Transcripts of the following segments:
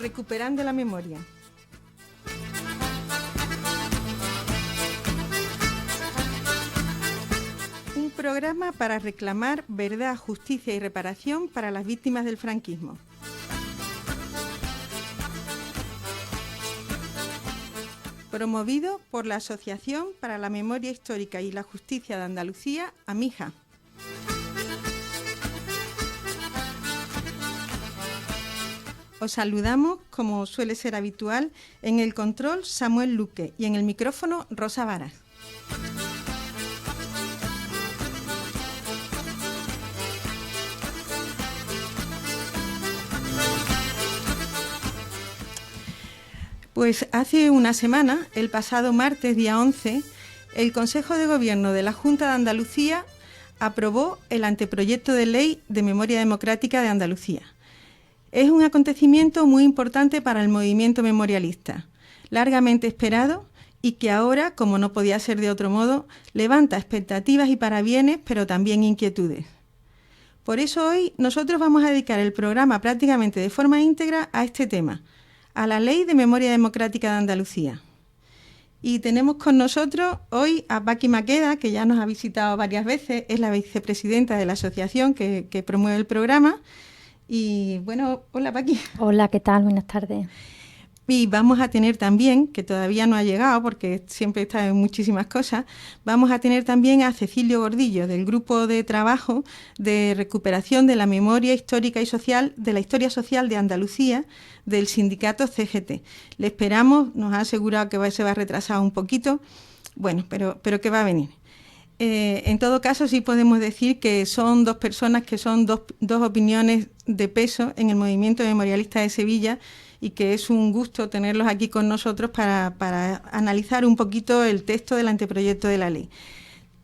Recuperando la memoria. Un programa para reclamar verdad, justicia y reparación para las víctimas del franquismo. Promovido por la Asociación para la Memoria Histórica y la Justicia de Andalucía, AMIJA. Os saludamos, como suele ser habitual, en el control Samuel Luque y en el micrófono Rosa Varas. Pues hace una semana, el pasado martes, día 11, el Consejo de Gobierno de la Junta de Andalucía aprobó el anteproyecto de ley de memoria democrática de Andalucía. Es un acontecimiento muy importante para el movimiento memorialista, largamente esperado y que ahora, como no podía ser de otro modo, levanta expectativas y parabienes, pero también inquietudes. Por eso hoy nosotros vamos a dedicar el programa prácticamente de forma íntegra a este tema, a la Ley de Memoria Democrática de Andalucía. Y tenemos con nosotros hoy a Paqui Maqueda, que ya nos ha visitado varias veces, es la vicepresidenta de la asociación que promueve el programa. Y bueno, hola Paqui. Hola, ¿qué tal? Buenas tardes. Y vamos a tener también, que todavía no ha llegado porque siempre está en muchísimas cosas, vamos a tener también a Cecilio Gordillo del Grupo de Trabajo de Recuperación de la Memoria Histórica y Social de la Historia Social de Andalucía del sindicato CGT. Le esperamos, nos ha asegurado que se va a retrasar un poquito, bueno, pero que va a venir. En todo caso, sí podemos decir que son dos personas que son dos opiniones de peso en el movimiento memorialista de Sevilla y que es un gusto tenerlos aquí con nosotros para analizar un poquito el texto del anteproyecto de la ley.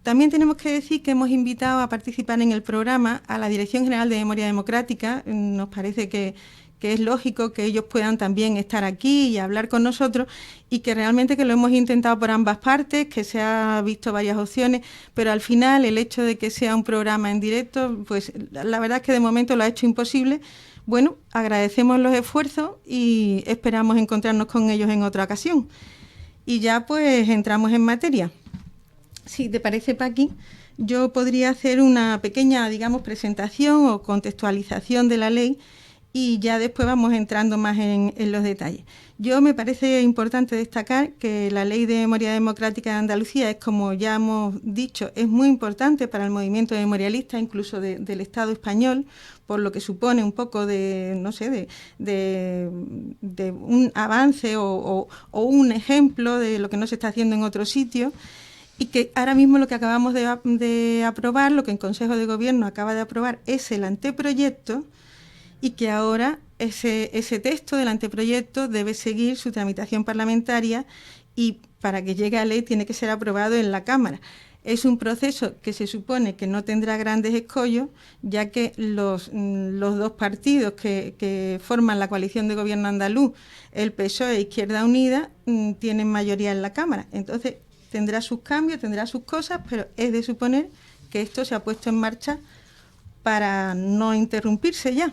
También tenemos que decir que hemos invitado a participar en el programa a la Dirección General de Memoria Democrática. Nos parece que es lógico que ellos puedan también estar aquí y hablar con nosotros y que realmente que lo hemos intentado por ambas partes, que se ha visto varias opciones, pero al final el hecho de que sea un programa en directo, pues la verdad es que de momento lo ha hecho imposible. Bueno, agradecemos los esfuerzos y esperamos encontrarnos con ellos en otra ocasión. Y ya pues entramos en materia. Si te parece, Paqui, yo podría hacer una pequeña, digamos, presentación o contextualización de la ley y ya después vamos entrando más en los detalles. Yo me parece importante destacar que la Ley de Memoria Democrática de Andalucía es, como ya hemos dicho, es muy importante para el movimiento memorialista, incluso del Estado español, por lo que supone un poco de, no sé, de un avance o un ejemplo de lo que no se está haciendo en otros sitios. Y que ahora mismo lo que acabamos de aprobar, lo que el Consejo de Gobierno acaba de aprobar, es el anteproyecto, y que ahora ese texto del anteproyecto debe seguir su tramitación parlamentaria y para que llegue a ley tiene que ser aprobado en la Cámara. Es un proceso que se supone que no tendrá grandes escollos, ya que los dos partidos que forman la coalición de gobierno andaluz, el PSOE e Izquierda Unida, tienen mayoría en la Cámara. Entonces tendrá sus cambios, tendrá sus cosas, pero es de suponer que esto se ha puesto en marcha para no interrumpirse ya.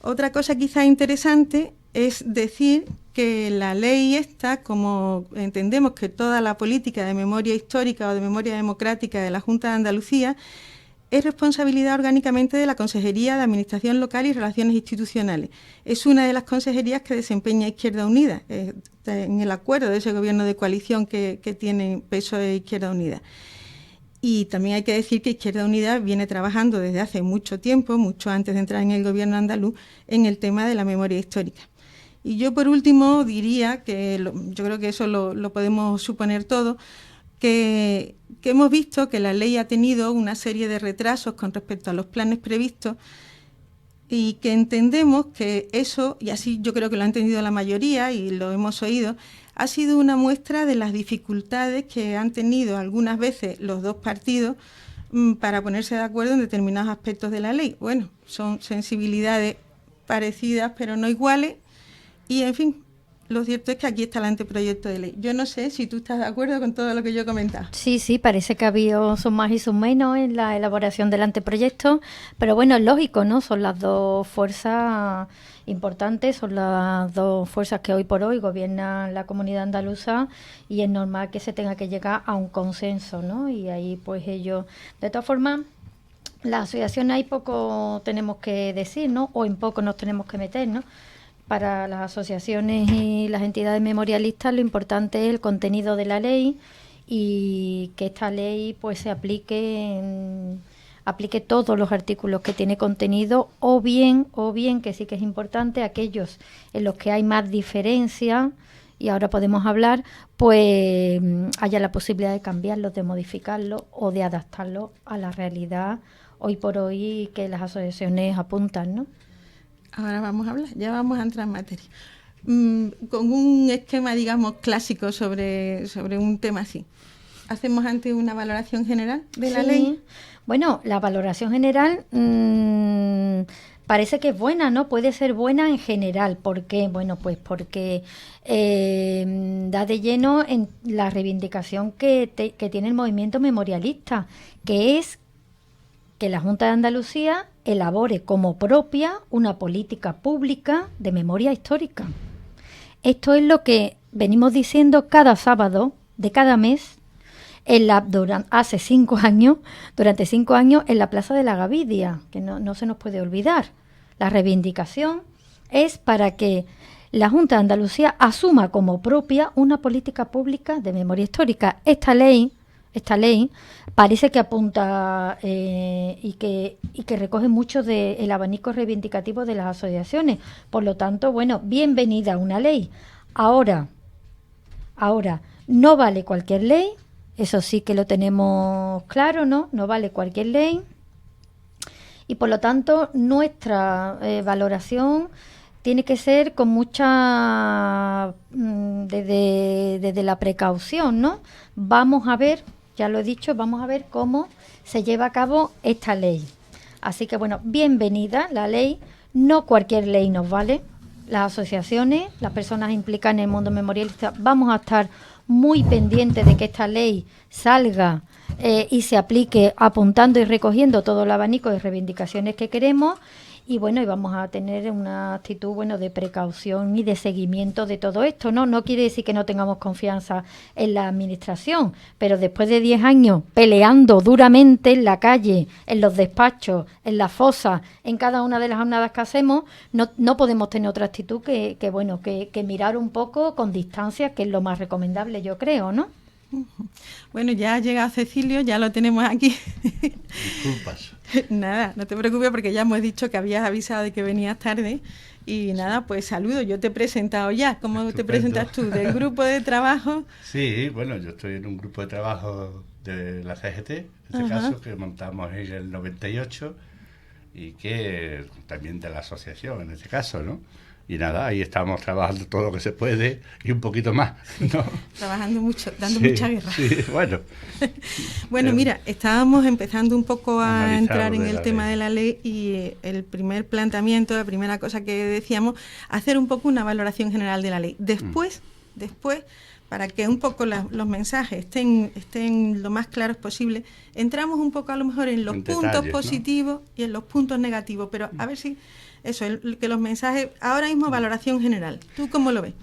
Otra cosa quizá interesante es decir que la ley esta, como entendemos que toda la política de memoria histórica o de memoria democrática de la Junta de Andalucía, es responsabilidad orgánicamente de la Consejería de Administración Local y Relaciones Institucionales. Es una de las consejerías que desempeña Izquierda Unida, en el acuerdo de ese gobierno de coalición que tiene PSOE e Izquierda Unida. Y también hay que decir que Izquierda Unida viene trabajando desde hace mucho tiempo, mucho antes de entrar en el gobierno andaluz, en el tema de la memoria histórica. Y yo por último diría que yo creo que eso lo podemos suponer todo, que hemos visto que la ley ha tenido una serie de retrasos con respecto a los planes previstos y que entendemos que eso, y así yo creo que lo ha entendido la mayoría y lo hemos oído, ha sido una muestra de las dificultades que han tenido algunas veces los dos partidos para ponerse de acuerdo en determinados aspectos de la ley. Bueno, son sensibilidades parecidas pero no iguales y, en fin, lo cierto es que aquí está el anteproyecto de ley. Yo no sé si tú estás de acuerdo con todo lo que yo he comentado. Sí, parece que ha habido sus más y sus menos en la elaboración del anteproyecto, pero bueno, es lógico, ¿no? Son las dos fuerzas importantes, son las dos fuerzas que hoy por hoy gobiernan la comunidad andaluza y es normal que se tenga que llegar a un consenso, ¿no? Y ahí pues ellos, de todas formas, las asociaciones ahí poco tenemos que decir, ¿no? O en poco nos tenemos que meter, ¿no? Para las asociaciones y las entidades memorialistas lo importante es el contenido de la ley y que esta ley pues se aplique todos los artículos que tiene contenido o bien que sí que es importante aquellos en los que hay más diferencia y ahora podemos hablar, pues haya la posibilidad de cambiarlos, de modificarlos o de adaptarlos a la realidad hoy por hoy que las asociaciones apuntan, ¿no? Ahora vamos a hablar, ya vamos a entrar en materia. Con un esquema, digamos, clásico sobre un tema así. ¿Hacemos antes una valoración general de la ley? Bueno, la valoración general parece que es buena, ¿no? Puede ser buena en general. ¿Por qué? Bueno, pues porque da de lleno en la reivindicación que tiene el movimiento memorialista, que es que la Junta de Andalucía elabore como propia una política pública de memoria histórica. Esto es lo que venimos diciendo cada sábado de cada mes durante 5 años en la Plaza de la Gavidia, que no se nos puede olvidar. La reivindicación es para que la Junta de Andalucía asuma como propia una política pública de memoria histórica. Esta ley parece que apunta y que recoge mucho del abanico reivindicativo de las asociaciones. Por lo tanto, bueno, bienvenida una ley. Ahora, no vale cualquier ley, eso sí que lo tenemos claro, ¿no? No vale cualquier ley. Y por lo tanto, nuestra valoración tiene que ser con mucha desde la precaución, ¿no? Vamos a ver, ya lo he dicho, vamos a ver cómo se lleva a cabo esta ley. Así que bueno, bienvenida la ley, no cualquier ley nos vale. Las asociaciones, las personas implicadas en el mundo memorialista, vamos a estar muy pendientes de que esta ley salga y se aplique apuntando y recogiendo todo el abanico de reivindicaciones que queremos. Y bueno, y vamos a tener una actitud, bueno, de precaución y de seguimiento de todo esto, ¿no? No quiere decir que no tengamos confianza en la administración, pero después de 10 años peleando duramente en la calle, en los despachos, en las fosas, en cada una de las jornadas que hacemos, no podemos tener otra actitud que mirar un poco con distancia, que es lo más recomendable, yo creo, ¿no? Bueno, ya ha llegado Cecilio, ya lo tenemos aquí. Disculpas. Nada, no te preocupes porque ya hemos dicho que habías avisado de que venías tarde. Y nada, pues saludo, yo te he presentado ya. ¿Cómo Estupendo. Te presentas tú? ¿Del grupo de trabajo? Sí, bueno, yo estoy en un grupo de trabajo de la CGT, en este caso, que montamos en el 98 y que también de la asociación, en este caso, ¿no? Y nada, ahí estamos trabajando todo lo que se puede y un poquito más, ¿no? Trabajando mucho, dando mucha guerra. Sí, bueno. Bueno, mira, estábamos empezando un poco a entrar en el tema de la ley y el primer planteamiento, la primera cosa que decíamos, hacer un poco una valoración general de la ley. Después, para que un poco los mensajes estén lo más claros posible, entramos un poco a lo mejor en los puntos detalles, positivos, ¿no? Y en los puntos negativos, pero a ver si... Eso, que los mensajes, ahora mismo valoración general. ¿Tú cómo lo ves?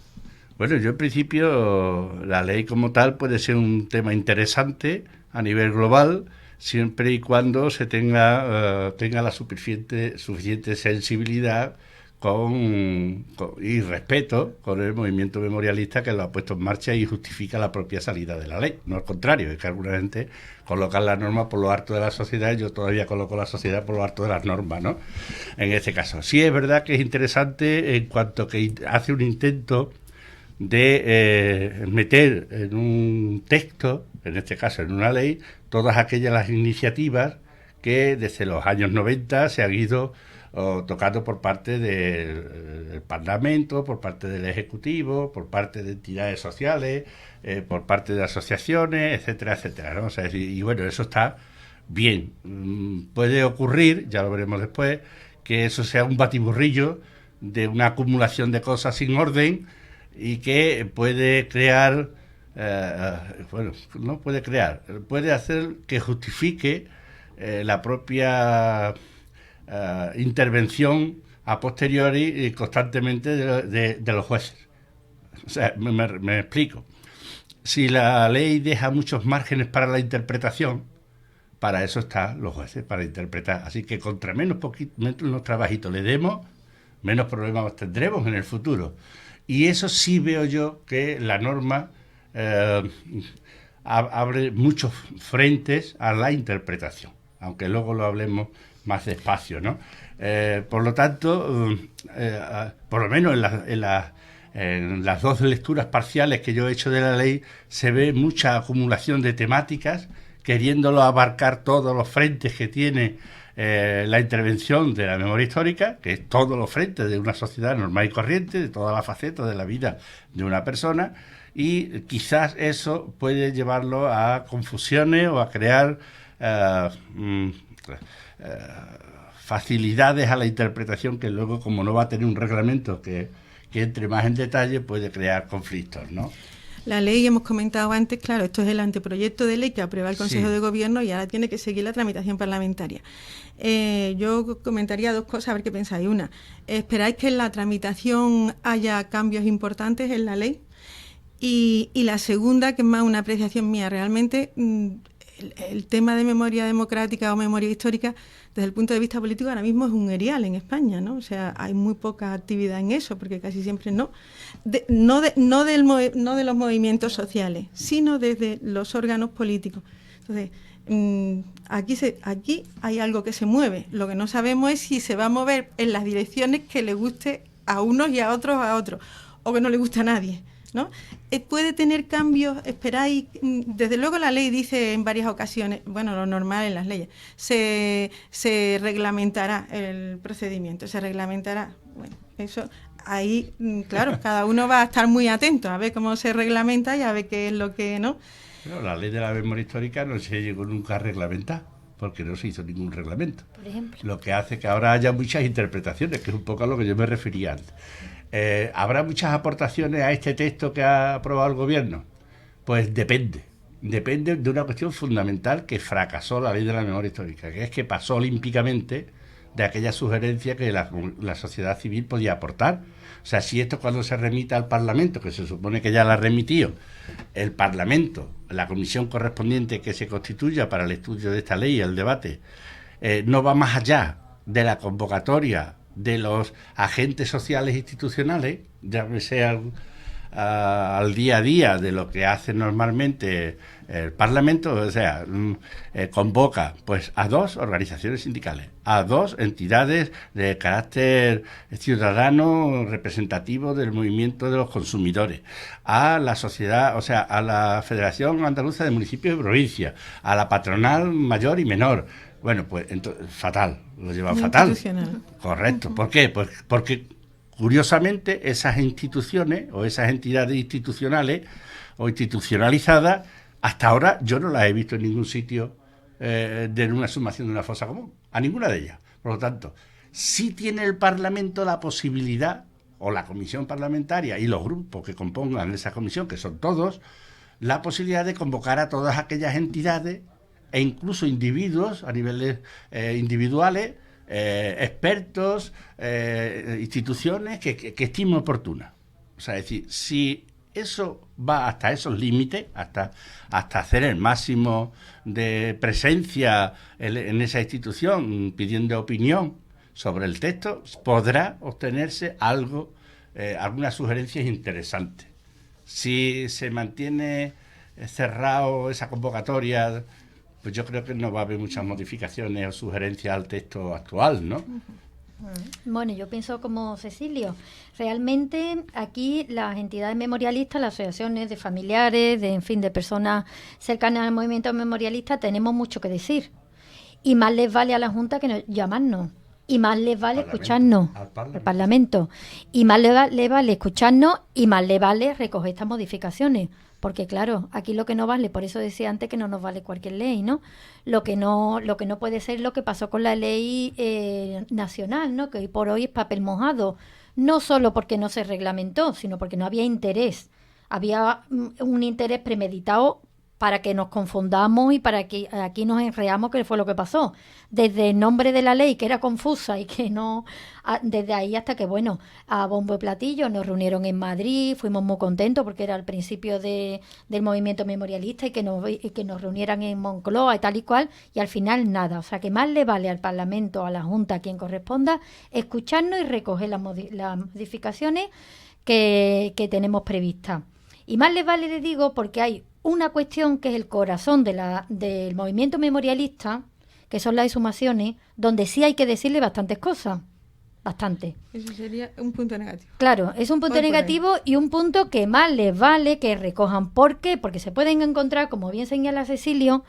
Bueno, yo en principio la ley como tal puede ser un tema interesante a nivel global, siempre y cuando se tenga la suficiente sensibilidad y respeto con el movimiento memorialista que lo ha puesto en marcha y justifica la propia salida de la ley. No al contrario, es que alguna gente coloca las normas por lo alto de la sociedad y yo todavía coloco la sociedad por lo alto de las normas, ¿no? En este caso. Sí es verdad que es interesante en cuanto que hace un intento de meter en un texto, en este caso en una ley, todas aquellas iniciativas que desde los años 90 se han ido tocando por parte del Parlamento, por parte del Ejecutivo, por parte de entidades sociales, por parte de asociaciones, etcétera, etcétera, ¿no? O sea, y bueno, eso está bien. Puede ocurrir, ya lo veremos después, que eso sea un batiburrillo de una acumulación de cosas sin orden y que puede crear, no puede crear, puede hacer que justifique la propia intervención a posteriori constantemente de los jueces. O sea, me explico. Si la ley deja muchos márgenes para la interpretación, para eso están los jueces, para interpretar. Así que contra menos trabajito le demos, menos problemas tendremos en el futuro. Y eso sí veo yo que la norma abre muchos frentes a la interpretación, aunque luego lo hablemos más despacio, ¿no? Por lo tanto, por lo menos en las dos lecturas parciales que yo he hecho de la ley, se ve mucha acumulación de temáticas, queriéndolo abarcar todos los frentes que tiene la intervención de la memoria histórica, que es todos los frentes de una sociedad normal y corriente, de todas las facetas de la vida de una persona, y quizás eso puede llevarlo a confusiones o a crear facilidades a la interpretación, que luego, como no va a tener un reglamento que entre más en detalle, puede crear conflictos, ¿no? La ley, hemos comentado antes, claro, esto es el anteproyecto de ley que aprueba el Consejo de Gobierno y ahora tiene que seguir la tramitación parlamentaria. Yo comentaría dos cosas, a ver qué pensáis. Una, ¿esperáis que en la tramitación haya cambios importantes en la ley? Y la segunda, que es más una apreciación mía, realmente el tema de memoria democrática o memoria histórica, desde el punto de vista político, ahora mismo es un erial en España, ¿no? O sea, hay muy poca actividad en eso, porque casi siempre no de los movimientos sociales, sino desde los órganos políticos. Entonces, aquí hay algo que se mueve. Lo que no sabemos es si se va a mover en las direcciones que le guste a unos y a otros, o que no le guste a nadie, ¿no? Puede tener cambios, esperáis. Desde luego la ley dice en varias ocasiones, bueno, lo normal en las leyes, se reglamentará el procedimiento, se reglamentará. Bueno, eso ahí, claro, cada uno va a estar muy atento a ver cómo se reglamenta y a ver qué es lo que no. Pero la ley de la memoria histórica no se llegó nunca a reglamentar, porque no se hizo ningún reglamento. Por ejemplo. Lo que hace que ahora haya muchas interpretaciones, que es un poco a lo que yo me refería antes. ¿Habrá muchas aportaciones a este texto que ha aprobado el Gobierno? Pues depende. Depende de una cuestión fundamental que fracasó la ley de la memoria histórica, que es que pasó olímpicamente de aquella sugerencia que la sociedad civil podía aportar. O sea, si esto, cuando se remita al Parlamento, que se supone que ya la remitió, el Parlamento, la comisión correspondiente que se constituya para el estudio de esta ley y el debate, no va más allá de la convocatoria de los agentes sociales e institucionales, ya sea al día a día de lo que hace normalmente el Parlamento, o sea, convoca pues a 2 organizaciones sindicales, a 2 entidades de carácter ciudadano representativo del movimiento de los consumidores, a la sociedad, o sea, a la Federación Andaluza de Municipios y Provincias, a la patronal mayor y menor. Bueno, pues entonces, fatal, lo lleva fatal. Correcto. ¿Por qué? Pues porque curiosamente esas instituciones o esas entidades institucionales o institucionalizadas, hasta ahora yo no las he visto en ningún sitio de una sumación de una fosa común, a ninguna de ellas. Por lo tanto, sí tiene el Parlamento la posibilidad, o la comisión parlamentaria y los grupos que compongan esa comisión, que son todos, la posibilidad de convocar a todas aquellas entidades e incluso individuos a niveles individuales, expertos, instituciones que estimen oportunas. O sea, es decir, si eso va hasta esos límites, hasta hacer el máximo de presencia en esa institución, pidiendo opinión sobre el texto, podrá obtenerse algo, algunas sugerencias interesantes. Si se mantiene cerrado esa convocatoria, pues yo creo que no va a haber muchas modificaciones o sugerencias al texto actual, ¿no? Bueno, yo pienso como Cecilio. Realmente aquí las entidades memorialistas, las asociaciones de familiares, de personas cercanas al movimiento memorialista, tenemos mucho que decir. Y más les vale a la Junta que llamarnos. Y más les vale escucharnos al Parlamento. Y más le vale escucharnos y más le vale recoger estas modificaciones. Porque claro, aquí lo que no vale, por eso decía antes que no nos vale cualquier ley, ¿no? Lo que no puede ser lo que pasó con la ley nacional, ¿no? Que hoy por hoy es papel mojado. no solo porque no se reglamentó, sino porque no había interés. Había un interés premeditado para que nos confundamos y para que aquí nos enredamos, que fue lo que pasó. Desde el nombre de la ley, que era confusa y que no... Desde ahí hasta que, bueno, a bombo y platillo nos reunieron en Madrid, fuimos muy contentos porque era el principio del movimiento memorialista y que nos reunieran en Moncloa y tal y cual, y al final nada. O sea, que más le vale al Parlamento, a la Junta, a quien corresponda, escucharnos y recoger las modificaciones que tenemos previstas. Y más les vale, les digo, porque hay una cuestión que es el corazón del movimiento memorialista, que son las exhumaciones, donde sí hay que decirle bastantes cosas. Bastante. Eso sería un punto negativo. Claro, es un punto negativo y un punto que más les vale que recojan. ¿Por qué? Porque se pueden encontrar, como bien señala Cecilio,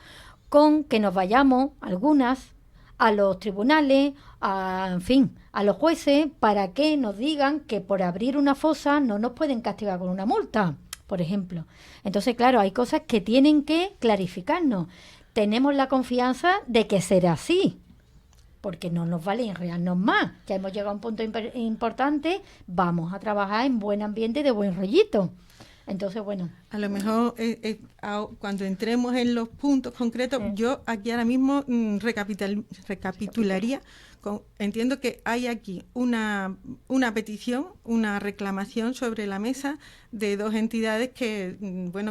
con que nos vayamos, algunas, a los tribunales, en fin, a los jueces, para que nos digan que por abrir una fosa no nos pueden castigar con una multa, por ejemplo. Entonces, claro, hay cosas que tienen que clarificarnos. Tenemos la confianza de que será así, porque no nos vale enredarnos más. Ya hemos llegado a un punto importante, vamos a trabajar en buen ambiente y de buen rollito. Entonces, bueno. A lo mejor cuando entremos en los puntos concretos, yo aquí ahora mismo recapitularía. Entiendo que hay aquí una petición, una reclamación sobre la mesa de dos entidades que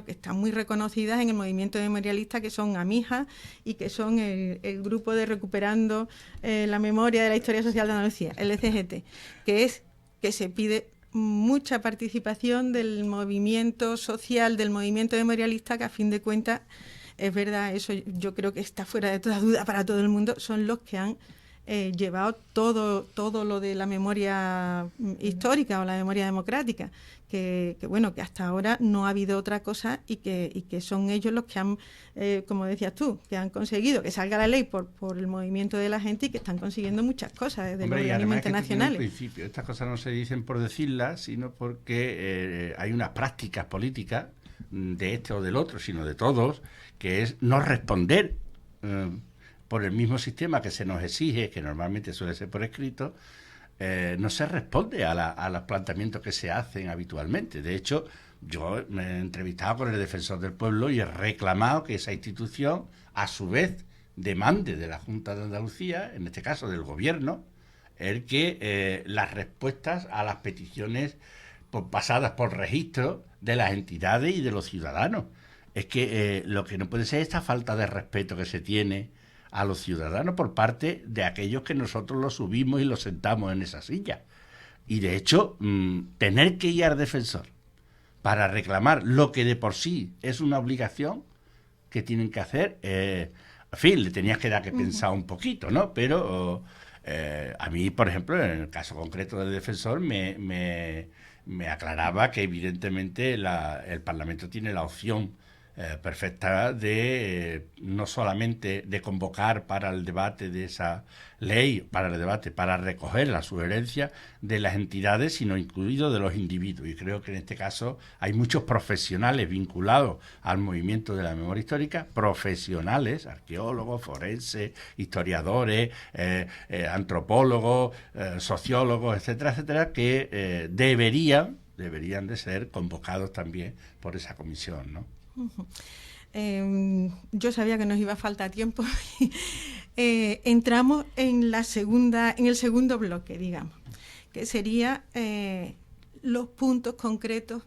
están muy reconocidas en el movimiento memorialista, que son AMIJA y que son el grupo de Recuperando la Memoria de la Historia Social de Andalucía, el CGT, que se pide mucha participación del movimiento social, del movimiento memorialista, que a fin de cuentas, es verdad, eso yo creo que está fuera de toda duda para todo el mundo, son los que han llevado todo lo de la memoria histórica o la memoria democrática, que hasta ahora no ha habido otra cosa y que son ellos los que han, como decías tú, que han conseguido que salga la ley por el movimiento de la gente y que están consiguiendo muchas cosas desde los organismos internacionales. En principio, estas cosas no se dicen por decirlas, sino porque hay unas prácticas políticas de este o del otro, sino de todos, que es no responder por el mismo sistema que se nos exige, que normalmente suele ser por escrito. No se responde a los planteamientos que se hacen habitualmente. De hecho, yo me he entrevistado con el Defensor del Pueblo y he reclamado que esa institución, a su vez, demande de la Junta de Andalucía, en este caso del Gobierno, el que las respuestas a las peticiones pasadas por registro de las entidades y de los ciudadanos. Es que lo que no puede ser esta falta de respeto que se tiene a los ciudadanos por parte de aquellos que nosotros los subimos y los sentamos en esa silla. Y de hecho, tener que ir al defensor para reclamar lo que de por sí es una obligación que tienen que hacer, en fin, le tenías que dar que pensar un poquito, ¿no? Pero a mí, por ejemplo, en el caso concreto del defensor, me aclaraba que evidentemente el Parlamento tiene la opción perfecta de no solamente de convocar para el debate de esa ley, para recoger la sugerencia de las entidades, sino incluido de los individuos. Y creo que en este caso hay muchos profesionales vinculados al movimiento de la memoria histórica, profesionales, arqueólogos, forenses, historiadores, antropólogos, sociólogos, etcétera, etcétera, que deberían de ser convocados también por esa comisión, ¿no? Yo sabía que nos iba a faltar tiempo. Entramos en el segundo bloque, digamos, que sería los puntos concretos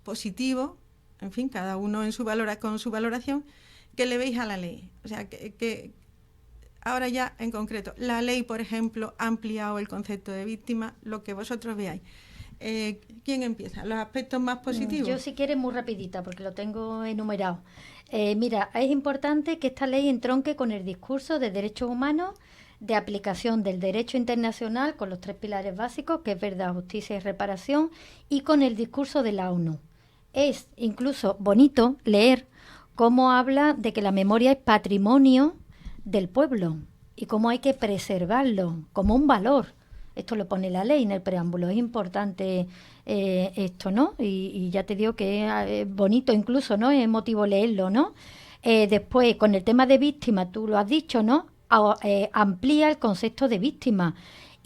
positivos, en fin, cada uno con su valoración, que le veis a la ley. O sea, que ahora ya en concreto, la ley, por ejemplo, ha ampliado el concepto de víctima, lo que vosotros veáis. ¿Quién empieza? ¿Los aspectos más positivos? Yo, si quieres, muy rapidita, porque lo tengo enumerado. Mira, es importante que esta ley entronque con el discurso de derechos humanos, de aplicación del derecho internacional, con los 3 pilares básicos, que es verdad, justicia y reparación, y con el discurso de la ONU. Es incluso bonito leer cómo habla de que la memoria es patrimonio del pueblo y cómo hay que preservarlo como un valor. Esto lo pone la ley en el preámbulo, es importante esto, ¿no? Y ya te digo que es bonito incluso, ¿no? Es emotivo leerlo, ¿no? Después, con el tema de víctima, tú lo has dicho, ¿no? Amplía el concepto de víctima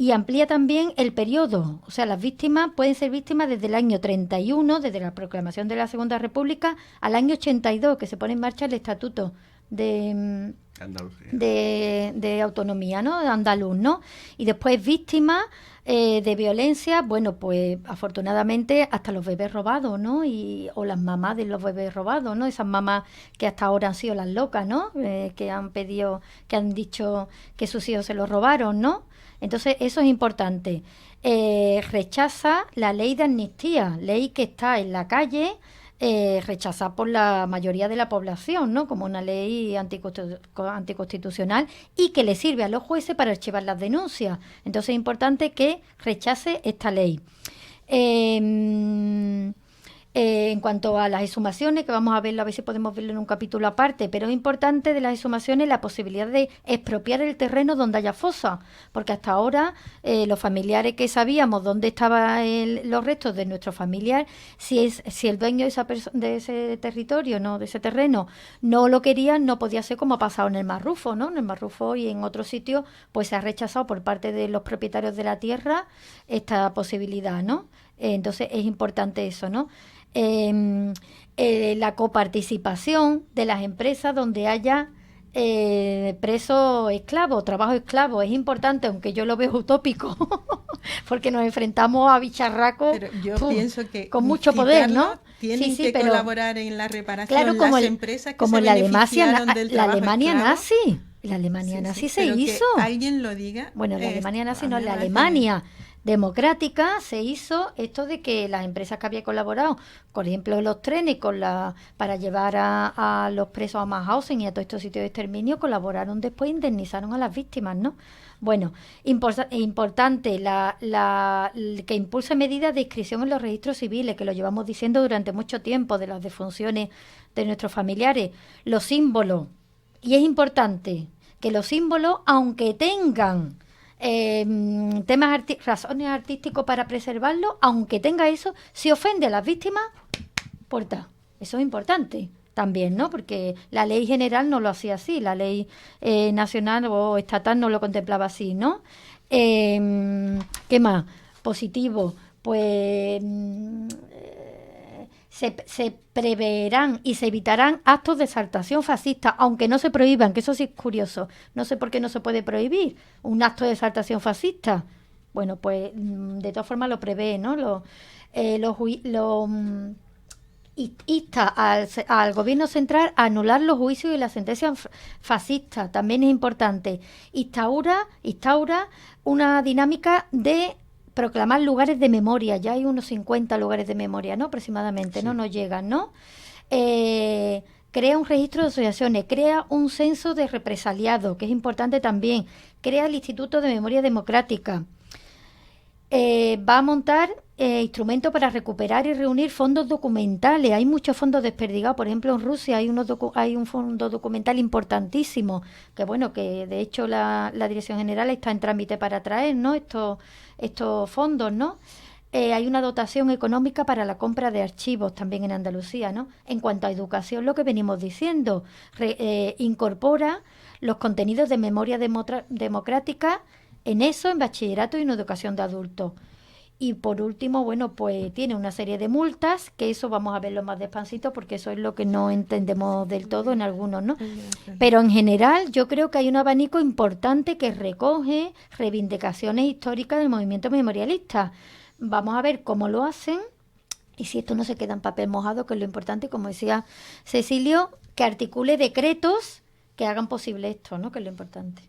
y amplía también el periodo. O sea, las víctimas pueden ser víctimas desde el año 31, desde la proclamación de la Segunda República, al año 82, que se pone en marcha el Estatuto de autonomía, ¿no? De andaluz, ¿no? Y después víctimas de violencia, bueno, pues afortunadamente hasta los bebés robados, ¿no? O las mamás de los bebés robados, ¿no? Esas mamás que hasta ahora han sido las locas, ¿no? Que han dicho que sus hijos se los robaron, ¿no? Entonces eso es importante. Rechaza la ley de amnistía, ley que está en la calle, rechazada por la mayoría de la población, ¿no? Como una ley anticonstitucional y que le sirve a los jueces para archivar las denuncias. Entonces es importante que rechace esta ley. En cuanto a las exhumaciones, que vamos a verlo, a ver si podemos verlo en un capítulo aparte, pero es importante de las exhumaciones la posibilidad de expropiar el terreno donde haya fosa, porque hasta ahora los familiares que sabíamos dónde estaban los restos de nuestro familiar, si el dueño de ese territorio, no de ese terreno, no lo quería, no podía ser como ha pasado en el Marrufo, ¿no? En el Marrufo y en otros sitios, pues se ha rechazado por parte de los propietarios de la tierra esta posibilidad, ¿no? Entonces es importante eso, ¿no? La coparticipación de las empresas donde haya presos esclavos, trabajo esclavo, es importante, aunque yo lo veo utópico, porque nos enfrentamos a bicharracos pienso que con mucho poder, ¿no? Tienen que colaborar en la reparación, claro, como las empresas que como se beneficiaron del la trabajo Alemania esclavo. nazi. La Alemania nazi se hizo. Que alguien lo diga. Bueno, la Alemania nazi no, la Alemania democrática se hizo esto de que las empresas que habían colaborado, por ejemplo los trenes para llevar a los presos a Mauthausen y a todos estos sitios de exterminio, colaboraron después e indemnizaron a las víctimas, ¿no? Bueno, importante que impulse medidas de inscripción en los registros civiles, que lo llevamos diciendo durante mucho tiempo, de las defunciones de nuestros familiares, los símbolos, y es importante que los símbolos, aunque tengan razones artísticos para preservarlo, aunque tenga eso, si ofende a las víctimas, puerta. Eso es importante también, ¿no? Porque la ley general no lo hacía así, la ley nacional o estatal no lo contemplaba así, ¿no? ¿Qué más? Positivo, pues se preverán y se evitarán actos de exaltación fascista, aunque no se prohíban, que eso sí es curioso. No sé por qué no se puede prohibir un acto de exaltación fascista. Bueno, pues de todas formas lo prevé, ¿no? Insta al gobierno central a anular los juicios y las sentencias fascistas, también es importante. Instaura una dinámica de proclamar lugares de memoria. Ya hay unos 50 lugares de memoria, ¿no? Aproximadamente, sí. ¿No? Nos llegan, ¿no? Crea un registro de asociaciones, crea un censo de represaliados, que es importante también, crea el Instituto de Memoria Democrática, va a montar instrumentos para recuperar y reunir fondos documentales. Hay muchos fondos desperdigados. Por ejemplo, en Rusia hay un fondo documental importantísimo, que bueno, que de hecho la Dirección General está en trámite para traer, ¿no? Estos fondos, ¿no? Hay una dotación económica para la compra de archivos también en Andalucía, ¿no? En cuanto a educación, lo que venimos diciendo, incorpora los contenidos de memoria democrática en eso, en bachillerato y en educación de adultos. Y por último, bueno, pues tiene una serie de multas, que eso vamos a verlo más despancito, porque eso es lo que no entendemos del todo en algunos, ¿no? Pero en general yo creo que hay un abanico importante que recoge reivindicaciones históricas del movimiento memorialista. Vamos a ver cómo lo hacen y si esto no se queda en papel mojado, que es lo importante, como decía Cecilio, que articule decretos que hagan posible esto, ¿no? Que es lo importante.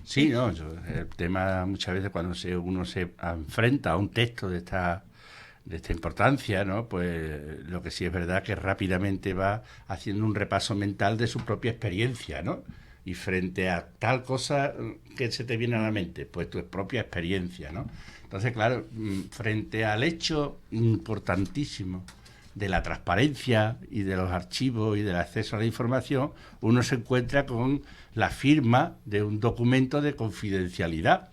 Sí, no, el tema muchas veces cuando uno se enfrenta a un texto de esta importancia, ¿no? Pues lo que sí es verdad que rápidamente va haciendo un repaso mental de su propia experiencia, ¿no? Y frente a tal cosa que se te viene a la mente, pues tu propia experiencia, ¿no? Entonces, claro, frente al hecho importantísimo de la transparencia y de los archivos y del acceso a la información, uno se encuentra con la firma de un documento de confidencialidad.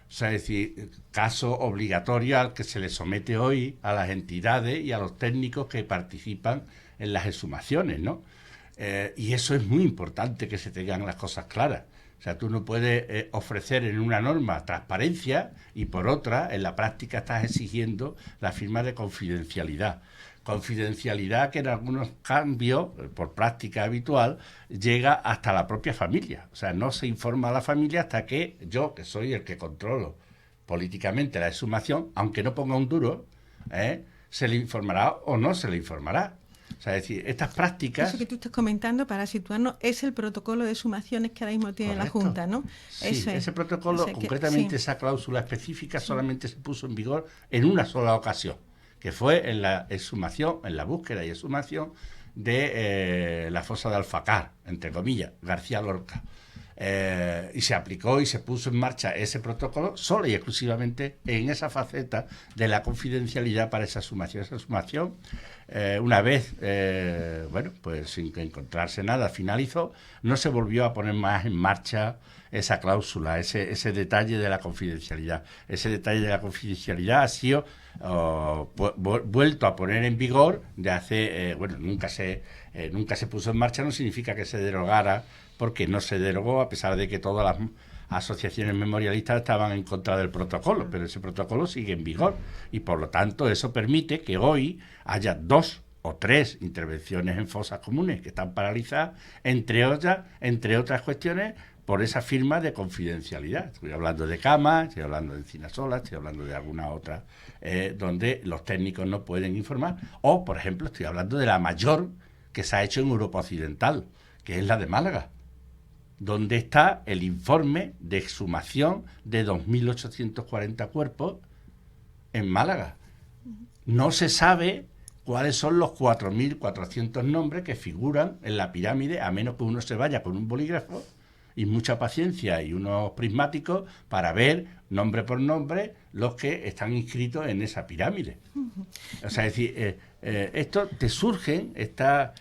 O sea, es decir, caso obligatorio al que se le somete hoy a las entidades y a los técnicos que participan en las exhumaciones, ¿no? Y eso es muy importante, que se tengan las cosas claras, O sea, tú no puedes ofrecer en una norma transparencia y por otra, en la práctica estás exigiendo la firma de confidencialidad. Confidencialidad que en algunos cambios, por práctica habitual, llega hasta la propia familia. O sea, no se informa a la familia hasta que yo, que soy el que controlo políticamente la exhumación, aunque no ponga un duro, se le informará o no se le informará. O sea, es decir, estas prácticas... Eso que tú estás comentando, para situarnos, es el protocolo de exhumaciones que ahora mismo tiene la Junta, ¿no? Sí, Eso es. ese protocolo, concretamente esa cláusula específica, solamente se puso en vigor en una sola ocasión, que fue en la exhumación, en la búsqueda y exhumación de la fosa de Alfacar, entre comillas, García Lorca. Y se aplicó y se puso en marcha ese protocolo solo y exclusivamente en esa faceta de la confidencialidad para esa exhumación. Esa exhumación, una vez, pues sin encontrarse nada, finalizó, no se volvió a poner más en marcha esa cláusula, ese detalle de la confidencialidad. Ese detalle de la confidencialidad ha sido vuelto a poner en vigor de hace, nunca se puso en marcha, no significa que se derogara, porque no se derogó, a pesar de que todas las asociaciones memorialistas estaban en contra del protocolo, pero ese protocolo sigue en vigor y por lo tanto eso permite que hoy haya 2 o 3 intervenciones en fosas comunes que están paralizadas, entre otras cuestiones, por esa firma de confidencialidad. Estoy hablando de Cama, estoy hablando de Encinasola, estoy hablando de alguna otra, donde los técnicos no pueden informar, o por ejemplo estoy hablando de la mayor que se ha hecho en Europa Occidental, que es la de Málaga, donde está el informe de exhumación de 2.840 cuerpos en Málaga. No se sabe cuáles son los 4.400 nombres que figuran en la pirámide, a menos que uno se vaya con un bolígrafo y mucha paciencia y unos prismáticos para ver nombre por nombre los que están inscritos en esa pirámide. O sea, es decir, esto te surgen estas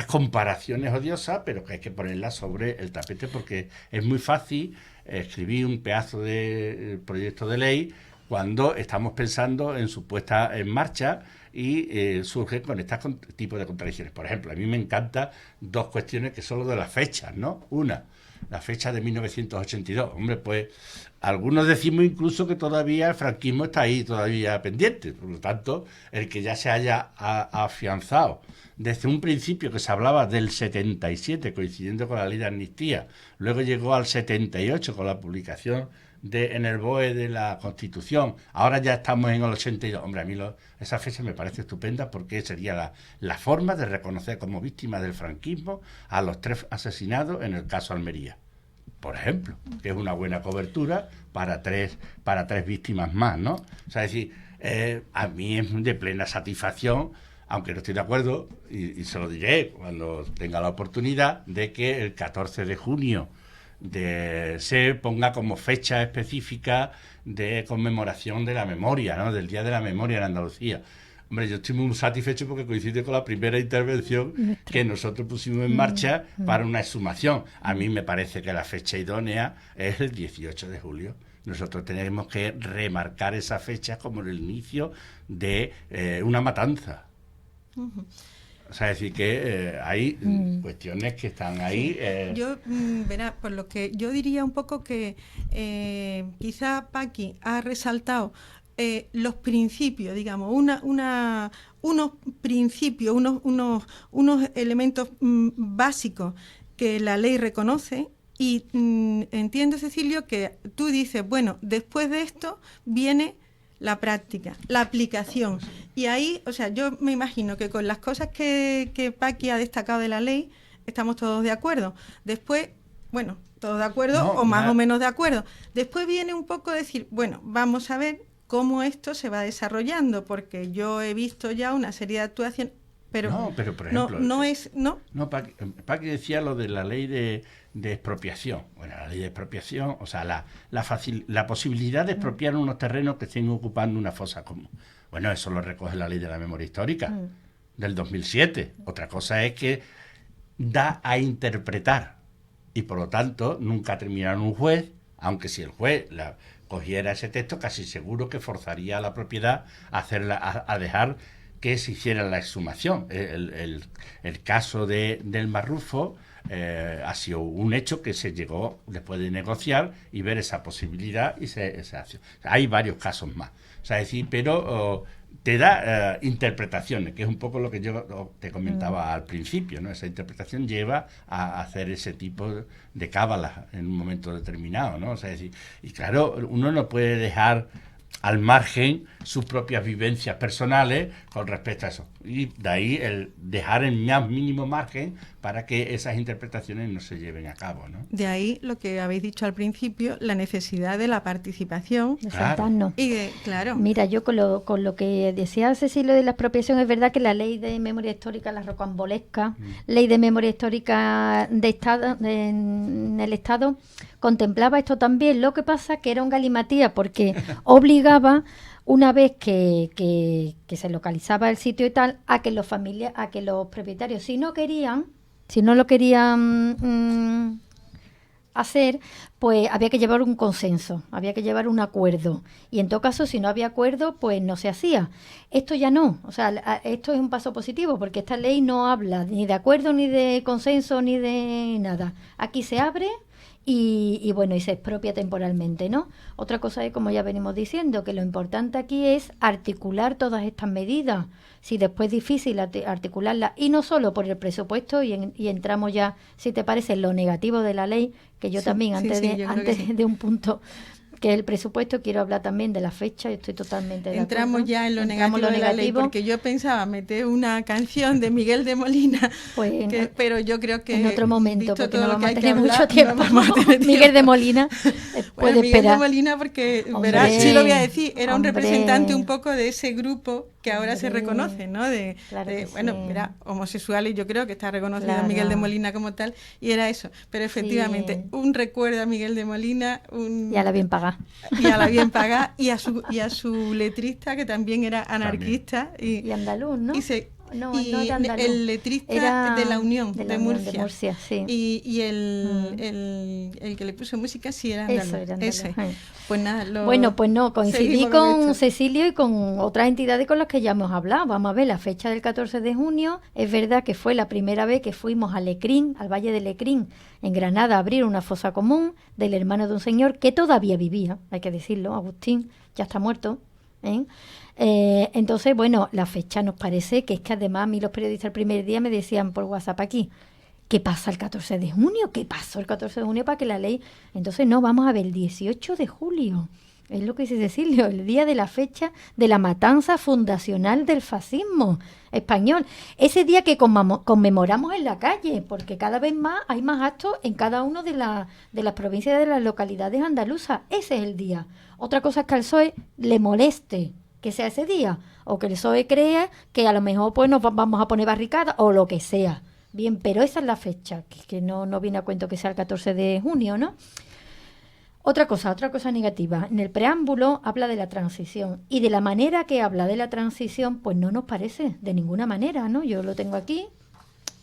comparaciones odiosas, pero que hay que ponerlas sobre el tapete porque es muy fácil escribir un pedazo de proyecto de ley cuando estamos pensando en su puesta en marcha y surgen con este tipo de contradicciones. Por ejemplo, a mí me encantan 2 cuestiones que son lo de las fechas, ¿no? Una, la fecha de 1982. Hombre, pues algunos decimos incluso que todavía el franquismo está ahí, todavía pendiente. Por lo tanto, el que ya se haya afianzado desde un principio que se hablaba del 77, coincidiendo con la ley de amnistía, luego llegó al 78 con la publicación en el BOE de la Constitución, ahora ya estamos en el 82. Hombre, a mí esa fecha me parece estupenda porque sería la forma de reconocer como víctimas del franquismo a los 3 asesinados en el caso Almería, por ejemplo, que es una buena cobertura para tres víctimas más, ¿no? O sea, es decir, a mí es de plena satisfacción, aunque no estoy de acuerdo, y se lo diré cuando tenga la oportunidad, de que el 14 de junio se ponga como fecha específica de conmemoración de la memoria, ¿no? Del Día de la Memoria en Andalucía. Hombre, yo estoy muy satisfecho porque coincide con la primera intervención que nosotros pusimos en marcha para una exhumación. A mí me parece que la fecha idónea es el 18 de julio. Nosotros tenemos que remarcar esa fecha como el inicio de una matanza. O sea, es decir, que hay cuestiones que están ahí. Yo, verá, por lo que yo diría un poco que quizá Paqui ha resaltado los principios, digamos, unos principios, unos elementos básicos que la ley reconoce. Y entiendo, Cecilio, que tú dices, bueno, después de esto viene la práctica, la aplicación. Y ahí, o sea, yo me imagino que con las cosas que Paqui ha destacado de la ley, estamos todos de acuerdo. Después, bueno, todos de acuerdo o más o menos de acuerdo. Después viene un poco decir, bueno, vamos a ver cómo esto se va desarrollando, porque yo he visto ya una serie de actuaciones, pero por ejemplo, Paqui decía lo de la ley de expropiación. Bueno, la ley de expropiación, o sea, la posibilidad de expropiar unos terrenos que estén ocupando una fosa común. Bueno, eso lo recoge la ley de la memoria histórica del 2007. Otra cosa es que da a interpretar y por lo tanto nunca terminaron un juez, aunque si el juez cogiera ese texto, casi seguro que forzaría a la propiedad a dejar que se hiciera la exhumación. El caso del Marrufo ha sido un hecho que se llegó después de negociar y ver esa posibilidad y se hace. Hay varios casos más. O sea, es decir, pero te da interpretaciones, que es un poco lo que yo te comentaba al principio, ¿no? Esa interpretación lleva a hacer ese tipo de cábalas en un momento determinado, ¿no? O sea, es decir, y claro, uno no puede dejar al margen sus propias vivencias personales con respecto a eso. Y de ahí el dejar el más mínimo margen para que esas interpretaciones no se lleven a cabo, ¿no? De ahí lo que habéis dicho al principio, la necesidad de la participación. De sentarnos. Y claro. Mira, yo con lo que decía Cecilio de la expropiación, es verdad que la ley de memoria histórica, la rocambolesca ley de memoria histórica de Estado, en el Estado, contemplaba esto también. Lo que pasa que era un galimatías porque obligaba, una vez que se localizaba el sitio y tal, a que los propietarios, si no lo querían hacer, pues había que llevar un consenso, había que llevar un acuerdo. Y en todo caso, si no había acuerdo, pues no se hacía. Esto ya no, o sea, esto es un paso positivo, porque esta ley no habla ni de acuerdo, ni de consenso, ni de nada. Aquí se abre y bueno, y se expropia temporalmente, ¿no? Otra cosa es, como ya venimos diciendo, que lo importante aquí es articular todas estas medidas. Si después es difícil articularlas, y no solo por el presupuesto, y entramos ya, si te parece, en lo negativo de la ley, que yo también, antes de un punto, que es el presupuesto, quiero hablar también de la fecha, y estoy totalmente de acuerdo. Entramos ya en lo negativo de la ley, porque yo pensaba meter una canción de Miguel de Molina, pues pero yo creo que en otro momento, porque no vamos a tener hablar, mucho tiempo. Miguel de Molina puede Miguel esperar. de Molina, porque Hombre, verás, sí lo voy a decir, era un hombre, representante un poco de ese grupo que ahora hombre, se reconoce, ¿no? Claro que bueno, sí. mira, homosexuales, yo creo que está reconocido Claro. Miguel de Molina como tal, y era eso. Pero efectivamente, Sí. un recuerdo a Miguel de Molina, Y a la bien pagada. y a la bien pagada, y a su letrista, que también era anarquista. Y andaluz, ¿no? No era andaluz. El letrista Era de la Unión de de Unión Murcia. de Murcia, sí. Y el que le puso música sí era andaluz. Eso era andaluz. Ese. Pues nada, Bueno, pues no, coincidí seguimos con con esto. Cecilio y con otras entidades con las que ya hemos hablado. Vamos a ver, la fecha del 14 de junio, es verdad que fue la primera vez que fuimos a Lecrín, al Valle de Lecrín, en Granada, a abrir una fosa común del hermano de un señor que todavía vivía, hay que decirlo, Agustín, ya está muerto, ¿eh? Entonces, bueno, la fecha nos parece que es que además a mí los periodistas el primer día me decían por WhatsApp aquí, ¿qué pasa el 14 de junio? ¿Qué pasó el 14 de junio para que la ley? Entonces, no, vamos a ver, el 18 de julio, es lo que dice Cecilio, el día de la fecha de la matanza fundacional del fascismo español. Ese día que conmemoramos en la calle, porque cada vez más hay más actos en cada una de las provincias, de las localidades andaluzas. Ese es el día. Otra cosa es que al PSOE le moleste que sea ese día, o que el PSOE crea que a lo mejor pues nos vamos a poner barricadas, o lo que sea. Bien, pero esa es la fecha, que no viene a cuento que sea el 14 de junio, ¿no? Otra cosa negativa. En el preámbulo habla de la transición, y de la manera que habla de la transición, pues no nos parece de ninguna manera, ¿no? Yo lo tengo aquí.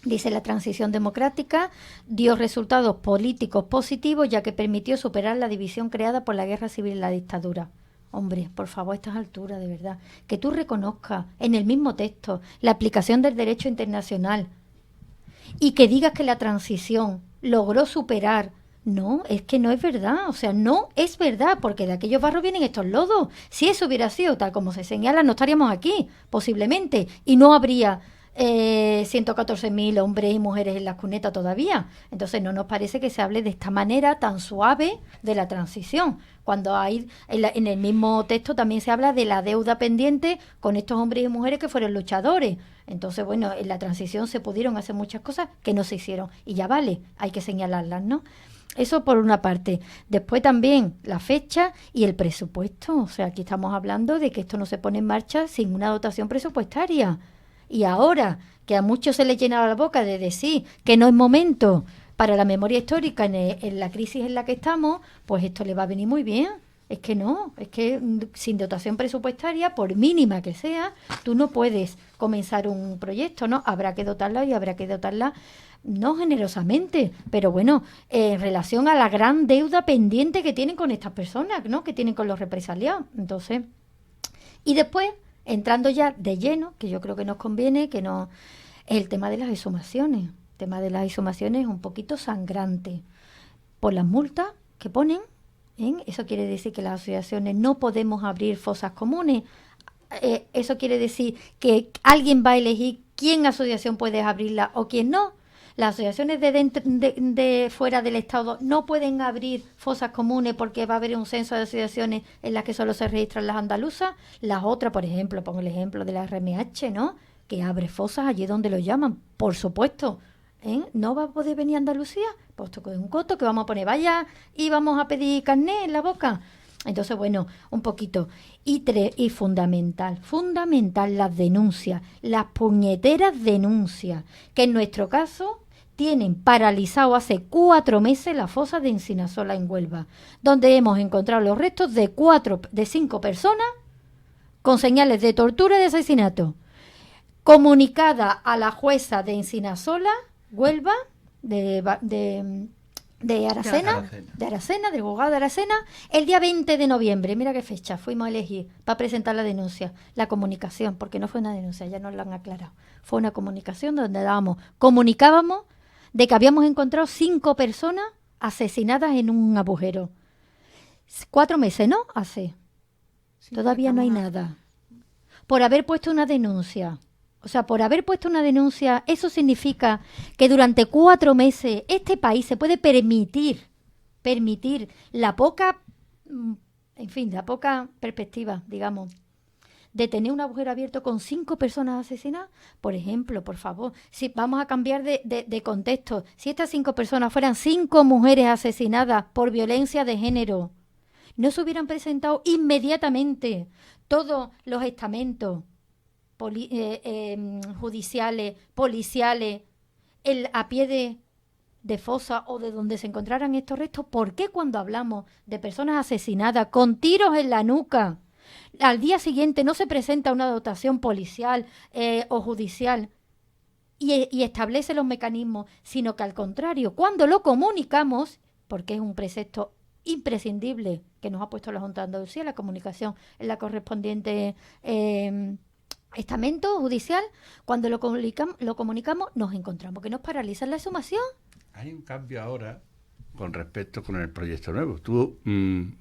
Dice: la transición democrática dio resultados políticos positivos, ya que permitió superar la división creada por la guerra civil y la dictadura. Hombre, por favor, a estas alturas, de verdad, que tú reconozcas en el mismo texto la aplicación del derecho internacional y que digas que la transición logró superar. No, es que no es verdad, o sea, no es verdad, porque de aquellos barros vienen estos lodos. Si eso hubiera sido tal como se señala, no estaríamos aquí, posiblemente, y no habría 114.000 hombres y mujeres en las cunetas todavía. Entonces no nos parece que se hable de esta manera tan suave de la transición, cuando hay en el mismo texto también se habla de la deuda pendiente con estos hombres y mujeres que fueron luchadores. Entonces, bueno, en la transición se pudieron hacer muchas cosas que no se hicieron, y ya vale, hay que señalarlas, ¿no? Eso por una parte. Después también la fecha y el presupuesto. O sea, aquí estamos hablando de que esto no se pone en marcha sin una dotación presupuestaria. Y ahora que a muchos se les llena la boca de decir que no es momento para la memoria histórica en la crisis en la que estamos, pues esto le va a venir muy bien. Es que no, es que sin dotación presupuestaria, por mínima que sea, tú no puedes comenzar un proyecto, ¿no? Habrá que dotarla, y habrá que dotarla no generosamente, pero bueno, en relación a la gran deuda pendiente que tienen con estas personas, ¿no? Que tienen con los represaliados. Entonces, y después, entrando ya de lleno, que yo creo que nos conviene, que no, es el tema de las exhumaciones. tema de las exhumaciones es un poquito sangrante por las multas que ponen. Eso quiere decir que las asociaciones no podemos abrir fosas comunes. Eso quiere decir que alguien va a elegir quién asociación puede abrirla o quién no. Las asociaciones de fuera del Estado no pueden abrir fosas comunes porque va a haber un censo de asociaciones en las que solo se registran las andaluzas. Las otras, por ejemplo, pongo el ejemplo de la RMH, ¿no?, que abre fosas allí donde lo llaman, por supuesto. ¿No va a poder venir a Andalucía? Puesto que es un coto que vamos a poner, vaya, y vamos a pedir carné en la boca. Entonces, bueno, un poquito. Y fundamental, las denuncias, las puñeteras denuncias, que en nuestro caso tienen paralizado hace 4 meses la fosa de Encinasola en Huelva, donde hemos encontrado los restos de 5 personas con señales de tortura y de asesinato. Comunicada a la jueza de Encinasola, Huelva, de Aracena, del juzgado de Aracena, el día 20 de noviembre. Mira qué fecha fuimos a elegir para presentar la denuncia. La comunicación, porque no fue una denuncia, ya nos lo han aclarado. Fue una comunicación donde comunicábamos de que habíamos encontrado 5 personas asesinadas en un agujero. 4 meses, ¿no? Hace. Sí, todavía no hay nada. Por haber puesto una denuncia. O sea, por haber puesto una denuncia, eso significa que durante 4 meses este país se puede permitir la poca perspectiva, digamos, de tener un agujero abierto con 5 personas asesinadas. Por ejemplo, por favor, si vamos a cambiar de contexto, si estas 5 personas fueran 5 mujeres asesinadas por violencia de género, no se hubieran presentado inmediatamente todos los estamentos judiciales, policiales, a pie de fosa o de donde se encontraran estos restos. ¿Por qué cuando hablamos de personas asesinadas con tiros en la nuca, al día siguiente no se presenta una dotación policial o judicial y establece los mecanismos, sino que al contrario, cuando lo comunicamos, porque es un precepto imprescindible que nos ha puesto la Junta de Andalucía, la comunicación en la correspondiente estamento judicial, cuando lo comunicamos nos encontramos que nos paralizan la exhumación. Hay un cambio ahora con respecto con el proyecto nuevo.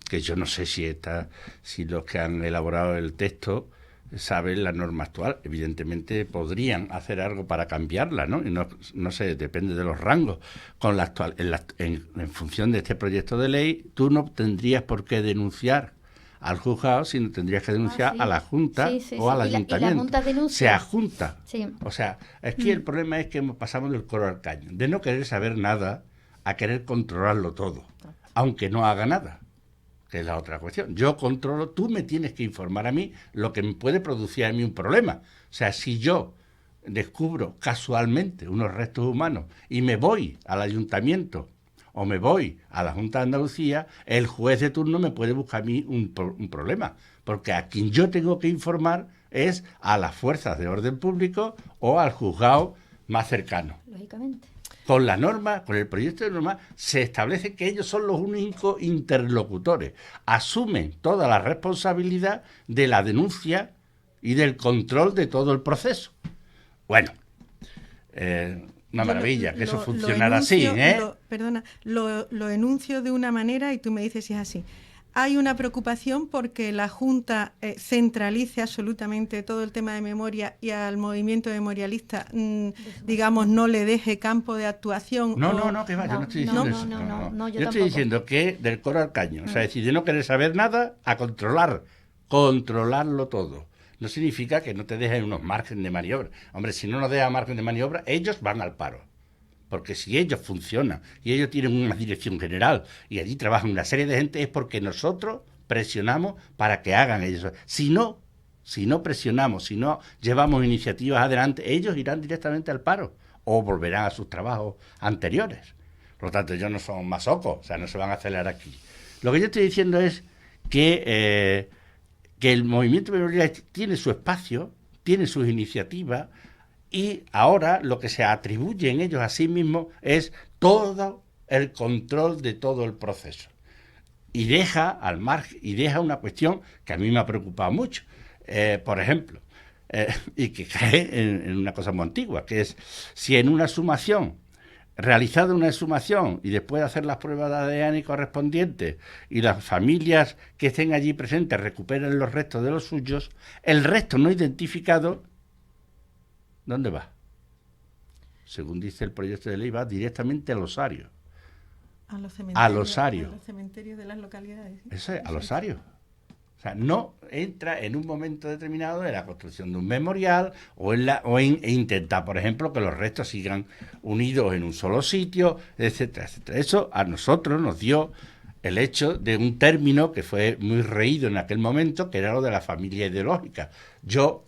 Que yo no sé si los que han elaborado el texto saben la norma actual. Evidentemente podrían hacer algo para cambiarla, ¿no? Y no sé, depende de los rangos. Con la actual, en función de este proyecto de ley, tú no tendrías por qué denunciar al juzgado, sino tendrías que denunciar a la Junta o al Ayuntamiento. Y la Junta denuncia. Se adjunta. Sí. O sea, aquí el problema es que pasamos del coro al caño, de no querer saber nada a querer controlarlo todo, aunque no haga nada, que es la otra cuestión. Yo controlo, tú me tienes que informar a mí lo que me puede producir a mí un problema. O sea, si yo descubro casualmente unos restos humanos y me voy al Ayuntamiento o me voy a la Junta de Andalucía, el juez de turno me puede buscar a mí un problema, porque a quien yo tengo que informar es a las fuerzas de orden público o al juzgado más cercano. Lógicamente. Con la norma, con el proyecto de norma, se establece que ellos son los únicos interlocutores. Asumen toda la responsabilidad de la denuncia y del control de todo el proceso. Bueno, una maravilla que eso funcionara así, ¿eh? Lo enuncio de una manera y tú me dices si es así. Hay una preocupación porque la Junta centralice absolutamente todo el tema de memoria y al movimiento memorialista, digamos, no le deje campo de actuación. No, que va, yo no estoy diciendo eso. No, yo estoy diciendo que del coro al caño. O sea, es decir, de no querer saber nada a controlarlo todo. No significa que no te dejen unos márgenes de maniobra. Hombre, si no nos dejan margen de maniobra, ellos van al paro. Porque si ellos funcionan y ellos tienen una dirección general y allí trabajan una serie de gente, es porque nosotros presionamos para que hagan ellos. Si no presionamos, si no llevamos iniciativas adelante, ellos irán directamente al paro o volverán a sus trabajos anteriores. Por lo tanto, ellos no son masocos, o sea, no se van a acelerar aquí. Lo que yo estoy diciendo es que el movimiento memorial tiene su espacio, tiene sus iniciativas, y ahora lo que se atribuye en ellos a sí mismos es todo el control de todo el proceso. Y deja al margen, y deja una cuestión que a mí me ha preocupado mucho. Por ejemplo, y que cae en una cosa muy antigua, que es si en una exhumación realizada una exhumación y después de hacer las pruebas de ADN correspondientes y las familias que estén allí presentes recuperen los restos de los suyos, el resto no identificado, ¿dónde va? Según dice el proyecto de ley, va directamente al osario. A los cementerios de las localidades. ¿Sí? Eso es, al osario. O sea, no entra en un momento determinado en la construcción de un memorial o en intentar, por ejemplo, que los restos sigan unidos en un solo sitio, etcétera, etcétera. Eso a nosotros nos dio el hecho de un término que fue muy reído en aquel momento, que era lo de la familia ideológica. Yo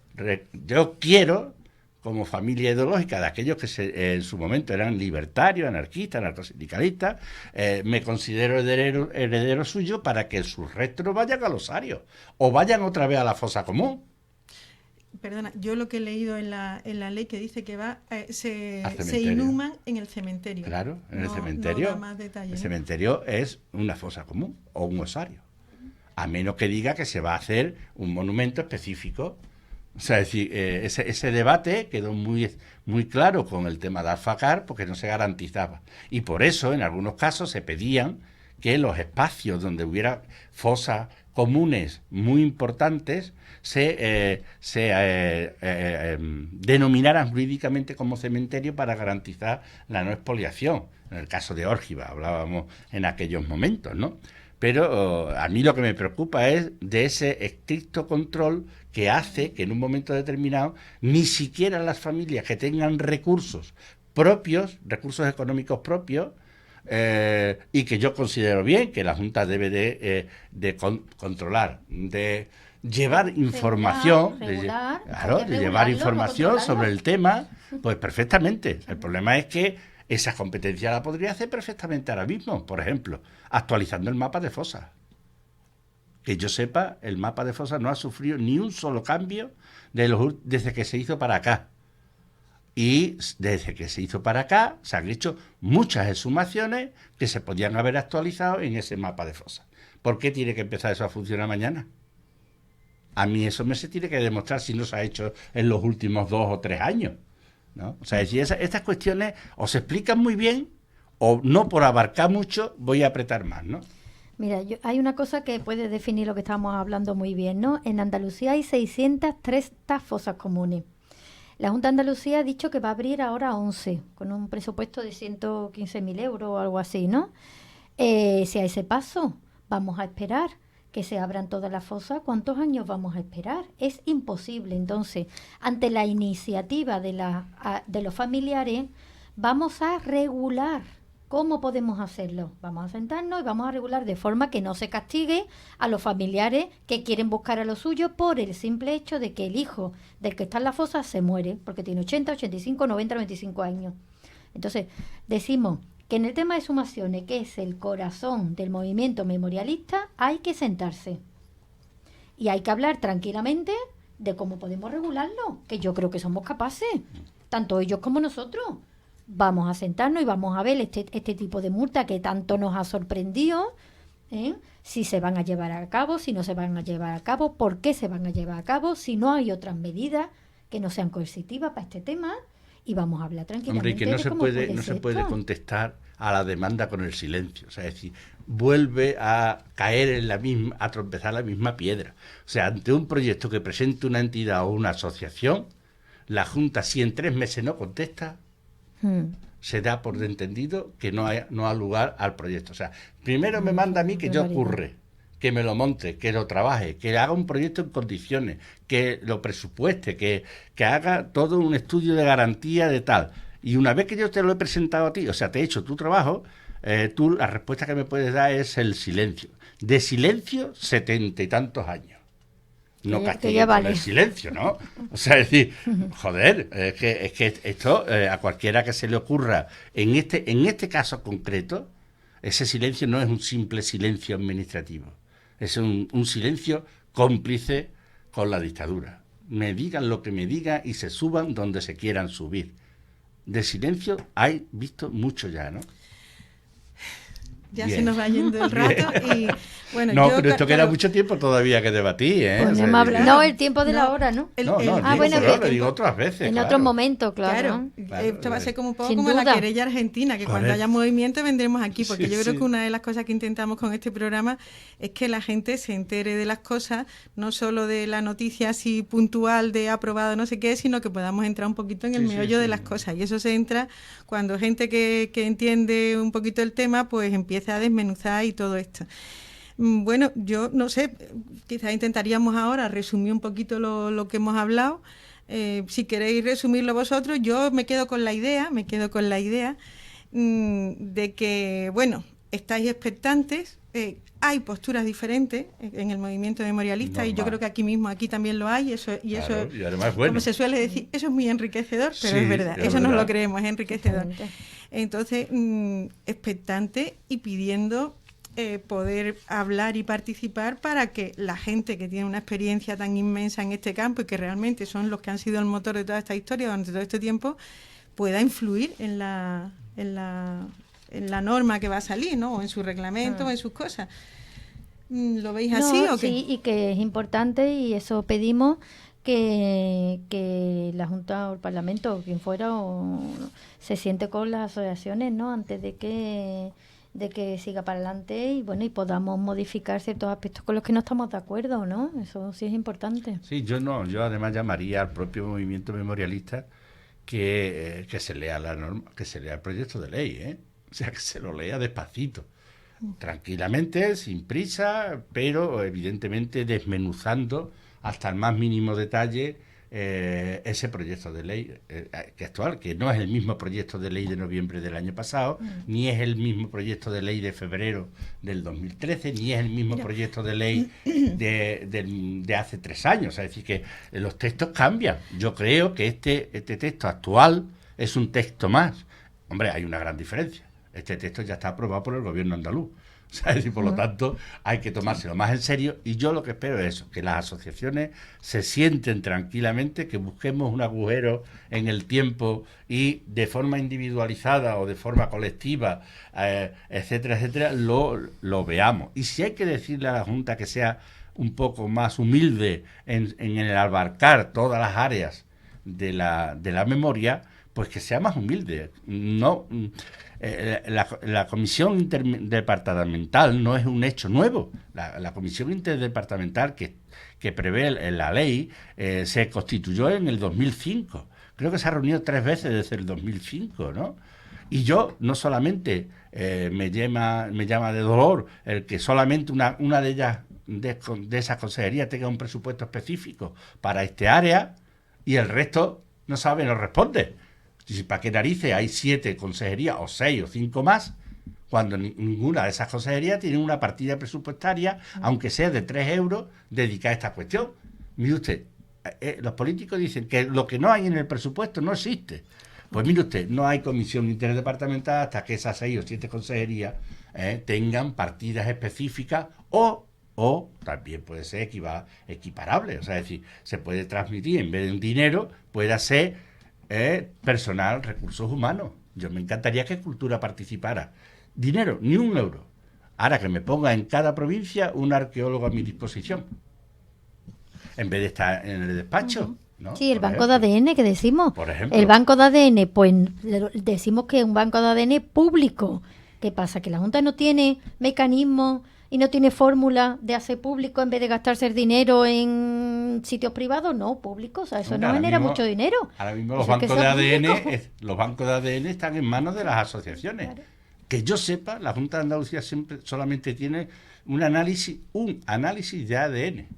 quiero, como familia ideológica de aquellos que en su momento eran libertarios, anarquistas, anarcosindicalistas, me considero heredero suyo para que sus restos no vayan al osario o vayan otra vez a la fosa común. Perdona, yo lo que he leído en la ley que dice que se inhuman en el cementerio. Claro, en el cementerio. No da más detalle, el cementerio es una fosa común o un osario. A menos que diga que se va a hacer un monumento específico. O sea, es decir, ese debate quedó muy claro con el tema de Alfacar porque no se garantizaba. Y por eso, en algunos casos, se pedían que los espacios donde hubiera fosas comunes muy importantes se denominaran jurídicamente como cementerio para garantizar la no expoliación. En el caso de Órgiva hablábamos en aquellos momentos, ¿no? Pero a mí lo que me preocupa es de ese estricto control que hace que en un momento determinado ni siquiera las familias que tengan recursos propios, recursos económicos propios, y que yo considero bien que la Junta debe de controlar, de llevar información, de llevar información sobre el tema, pues perfectamente. El problema es que esa competencia la podría hacer perfectamente ahora mismo, por ejemplo, actualizando el mapa de fosas. Que yo sepa, el mapa de fosas no ha sufrido ni un solo cambio desde que se hizo para acá. Y desde que se hizo para acá se han hecho muchas exhumaciones que se podían haber actualizado en ese mapa de fosas. ¿Por qué tiene que empezar eso a funcionar mañana? A mí eso me se tiene que demostrar si no se ha hecho en los últimos 2 o 3 años, ¿no? O sea, si estas cuestiones o se explican muy bien o no por abarcar mucho voy a apretar más, ¿no? Mira, hay una cosa que puede definir lo que estamos hablando muy bien, ¿no? En Andalucía hay 630 fosas comunes. La Junta de Andalucía ha dicho que va a abrir ahora 11, con un presupuesto de 115.000 euros o algo así, ¿no? Si a ese paso vamos a esperar que se abran todas las fosas, ¿cuántos años vamos a esperar? Es imposible. Entonces, ante la iniciativa de los familiares, vamos a regular. ¿Cómo podemos hacerlo? Vamos a sentarnos y vamos a regular de forma que no se castigue a los familiares que quieren buscar a lo suyo por el simple hecho de que el hijo del que está en la fosa se muere, porque tiene 80, 85, 90, 95 años. Entonces, decimos que en el tema de exhumaciones, que es el corazón del movimiento memorialista, hay que sentarse. Y hay que hablar tranquilamente de cómo podemos regularlo, que yo creo que somos capaces, tanto ellos como nosotros. Vamos a sentarnos y vamos a ver este tipo de multa que tanto nos ha sorprendido, si se van a llevar a cabo, si no se van a llevar a cabo, por qué se van a llevar a cabo, si no hay otras medidas que no sean coercitivas para este tema, y vamos a hablar tranquilamente. Hombre, y que no se puede contestar a la demanda con el silencio, o sea, es decir, vuelve a caer en a tropezar la misma piedra. O sea, ante un proyecto que presente una entidad o una asociación, la Junta, si en 3 meses no contesta, se da por entendido que no ha lugar al proyecto. O sea, primero me manda a mí que yo ocurre, que me lo monte, que lo trabaje, que haga un proyecto en condiciones, que lo presupueste, que haga todo un estudio de garantía de tal. Y una vez que yo te lo he presentado a ti, o sea, te he hecho tu trabajo, tú la respuesta que me puedes dar es el silencio. De silencio, 70 y tantos años. No castigue vale. El silencio, ¿no? O sea, es decir, joder, es que esto a cualquiera que se le ocurra, en este caso concreto, ese silencio no es un simple silencio administrativo, es un silencio cómplice con la dictadura. Me digan lo que me digan y se suban donde se quieran subir. De silencio hay visto mucho ya, ¿no? Ya Bien. se nos va yendo el rato y bueno, No, yo, pero esto queda claro, mucho tiempo todavía que debatir, ¿eh? Pues O sea, hemos hablado- claro. no, el tiempo de la No, hora, ¿no? No, el- no, Ah, bueno, digo, que- lo digo otras veces, En claro. otro momento, claro. Claro, Claro, esto va a ser como un poco sin como la duda. querella argentina, que cuando Correcto. haya movimiento vendremos aquí, porque Sí, yo creo sí. que una de las cosas que intentamos con este programa es que la gente se entere de las cosas, no solo de la noticia así puntual de aprobado no sé qué, sino que podamos entrar un poquito en el Sí, sí, meollo de sí. las cosas. Y eso se entra cuando gente que entiende un poquito el tema, pues empieza a desmenuzar y todo esto. Bueno, yo no sé, quizás intentaríamos ahora resumir un poquito lo que hemos hablado. Si queréis resumirlo vosotros, yo me quedo con la idea, de que, bueno, estáis expectantes, hay posturas diferentes en el movimiento memorialista y yo Normal. creo que aquí mismo, aquí también lo hay, eso, Claro, y además, bueno. como se suele decir, eso es muy enriquecedor, pero Sí, es verdad, es eso nos verdad. lo creemos, es enriquecedor. Exactamente. Entonces, expectante y pidiendo poder hablar y participar para que la gente que tiene una experiencia tan inmensa en este campo y que realmente son los que han sido el motor de toda esta historia durante todo este tiempo, pueda influir en la norma que va a salir, ¿no? O en su reglamento o en sus cosas. ¿Lo veis así No, o qué? sí, y que es importante y eso pedimos que la Junta o el Parlamento o quien fuera se siente con las asociaciones, ¿no? Antes de que siga para adelante y bueno y podamos modificar ciertos aspectos con los que no estamos de acuerdo, ¿no? Eso sí es importante. Sí, yo además llamaría al propio movimiento memorialista que se lea la norma, que se lea el proyecto de ley, ¿eh? O sea, que se lo lea despacito, tranquilamente, sin prisa, pero evidentemente desmenuzando hasta el más mínimo detalle ese proyecto de ley que actual, que no es el mismo proyecto de ley de noviembre del año pasado, ni es el mismo proyecto de ley de febrero del 2013, ni es el mismo proyecto de ley de hace 3 años. Es decir, que los textos cambian. Yo creo que este texto actual es un texto más. Hombre, hay una gran diferencia. Este texto ya está aprobado por el gobierno andaluz. O sea, es decir, por lo tanto, hay que tomárselo más en serio. Y yo lo que espero es eso, que las asociaciones se sienten tranquilamente, que busquemos un agujero en el tiempo y de forma individualizada o de forma colectiva, etcétera, etcétera, lo veamos. Y si hay que decirle a la Junta que sea un poco más humilde en el abarcar todas las áreas de la memoria, pues que sea más humilde. No... La comisión interdepartamental no es un hecho nuevo. La comisión interdepartamental que prevé la ley se constituyó en el 2005. Creo que se ha reunido 3 veces desde el 2005, ¿no? Y yo no solamente me llama de dolor el que solamente una de ellas, de esas consejerías, tenga un presupuesto específico para este área y el resto no sabe, no responde. ¿Para qué narices hay 7 consejerías o 6 o 5 más cuando ninguna de esas consejerías tiene una partida presupuestaria, aunque sea de 3 euros, dedicada a esta cuestión? Mire usted, los políticos dicen que lo que no hay en el presupuesto no existe. Pues mire usted, no hay comisión interdepartamental hasta que esas 6 o 7 consejerías tengan partidas específicas o también puede ser equiparable. O sea, es decir, se puede transmitir, en vez de un dinero, puede ser personal, recursos humanos. Yo me encantaría que Cultura participara. Dinero, ni 1 euro. Ahora que me ponga en cada provincia un arqueólogo a mi disposición, en vez de estar en el despacho, ¿no? Sí, el Por banco de ejemplo. ADN que decimos. Por ejemplo. El banco de ADN, pues decimos que es un banco de ADN público. ¿Qué pasa? Que la Junta no tiene mecanismos y no tiene fórmula de hacer público en vez de gastarse el dinero en sitios privados, no, públicos. O sea, eso Hombre, no ahora genera mismo- mucho dinero. Ahora mismo los Eso es que bancos de sea ADN, público. los bancos de ADN están en manos de las asociaciones. Claro. Que yo sepa, la Junta de Andalucía solamente tiene un análisis de ADN,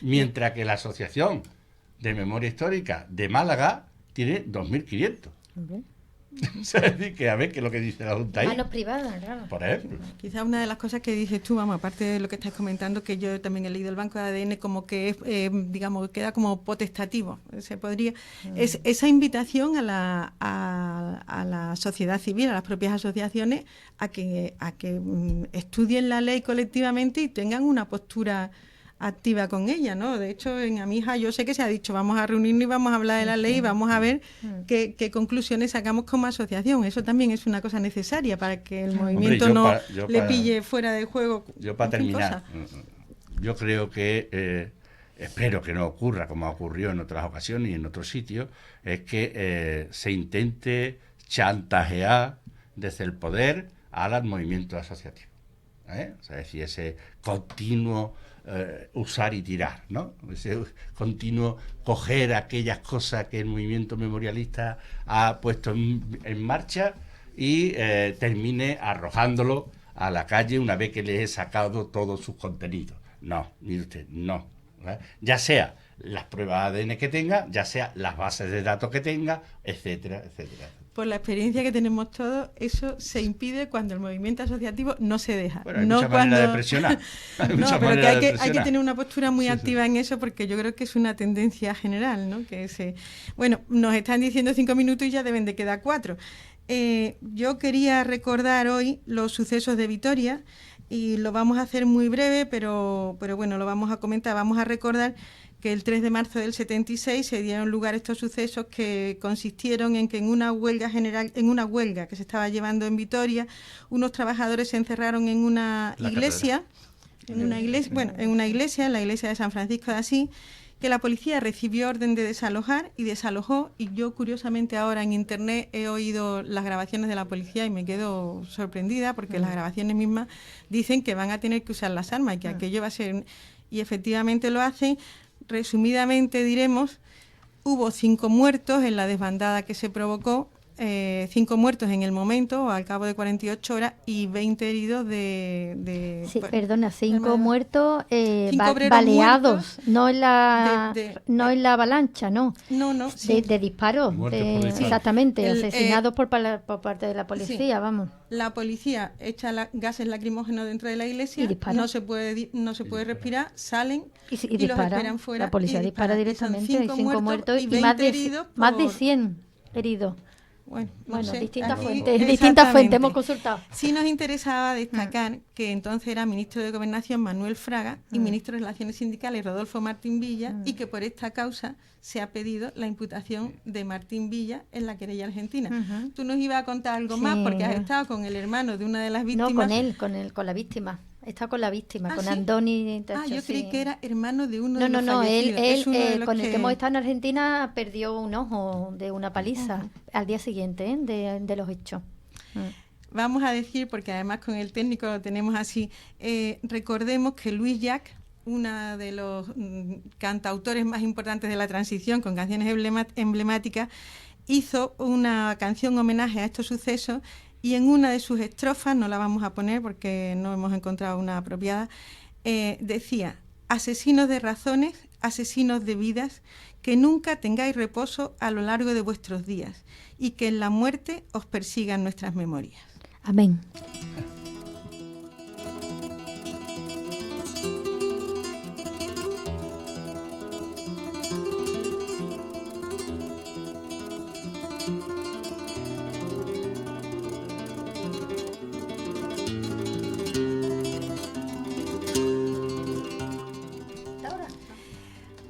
mientras que la Asociación de Memoria Histórica de Málaga tiene 2.500. O sea, es decir, que a ver qué es lo que dice la Junta ahí, Manos privadas, claro. por ejemplo. Quizá una de las cosas que dices tú, vamos, aparte de lo que estás comentando, que yo también he leído el banco de ADN como que es, digamos, queda como potestativo. Se podría, es esa invitación a la sociedad civil, a las propias asociaciones, a que estudien la ley colectivamente y tengan una postura activa con ella, ¿no? De hecho, en Amija yo sé que se ha dicho, vamos a reunirnos y vamos a hablar de la ley y vamos a ver qué conclusiones sacamos como asociación. Eso también es una cosa necesaria para que el movimiento le pille fuera de juego. Yo, para terminar, yo creo que, espero que no ocurra como ocurrió en otras ocasiones y en otros sitios, es que se intente chantajear desde el poder al movimiento asociativo. O sea, es decir, ese continuo usar y tirar, ¿no? Ese continuo coger aquellas cosas que el movimiento memorialista ha puesto en marcha y termine arrojándolo a la calle una vez que le he sacado todos sus contenidos. No, mire usted, no. Ya sea las pruebas de ADN que tenga, ya sea las bases de datos que tenga, etcétera, etcétera. Por la experiencia que tenemos todos, eso se impide cuando el movimiento asociativo no se deja. Bueno, hay muchas maneras de presionar. No, pero que hay que tener una postura muy activa en eso, porque yo creo que es una tendencia general, ¿no? Bueno, nos están diciendo 5 minutos y ya deben de quedar 4. Yo quería recordar hoy los sucesos de Vitoria y lo vamos a hacer muy breve, pero bueno, lo vamos a comentar. Vamos a recordar que el 3 de marzo del 76 se dieron lugar estos sucesos que consistieron en que en una huelga que se estaba llevando en Vitoria, unos trabajadores se encerraron en una iglesia, en la iglesia de San Francisco de Asís, que la policía recibió orden de desalojar y desalojó, y yo curiosamente ahora en internet he oído las grabaciones de la policía y me quedo sorprendida porque las grabaciones mismas dicen que van a tener que usar las armas y que aquello va a ser, y efectivamente lo hacen. Resumidamente diremos, hubo 5 muertos en la desbandada que se provocó, 5 muertos en el momento, al cabo de 48 horas, y 20 heridos Sí, perdona, 5 muertos baleados, muertos, no en la avalancha, no. No. De disparos, exactamente, asesinados por parte de la policía, sí. Vamos. La policía echa gases lacrimógenos dentro de la iglesia, no se puede respirar, salen y los esperan fuera. La policía dispara directamente, hay 5 muertos y más de 100 heridos. Bueno, sé, distintas fuentes hemos consultado. Sí nos interesaba destacar que entonces era ministro de Gobernación Manuel Fraga y ministro de Relaciones Sindicales Rodolfo Martín Villa, y que por esta causa se ha pedido la imputación de Martín Villa en la querella argentina. Tú nos ibas a contar algo más porque has estado con el hermano de una de las víctimas. No, con la víctima. Está con la víctima, con ¿sí? Andoni. Yo creí que era hermano de uno de los fallecidos. Él con el que hemos estado en Argentina perdió un ojo de una paliza al día siguiente de los hechos. Vamos a decir, porque además con el técnico lo tenemos así, recordemos que Luis Llach, uno de los cantautores más importantes de la transición, con canciones emblemáticas, hizo una canción homenaje a estos sucesos. Y en una de sus estrofas, no la vamos a poner porque no hemos encontrado una apropiada, decía: asesinos de razones, asesinos de vidas, que nunca tengáis reposo a lo largo de vuestros días y que en la muerte os persigan nuestras memorias. Amén.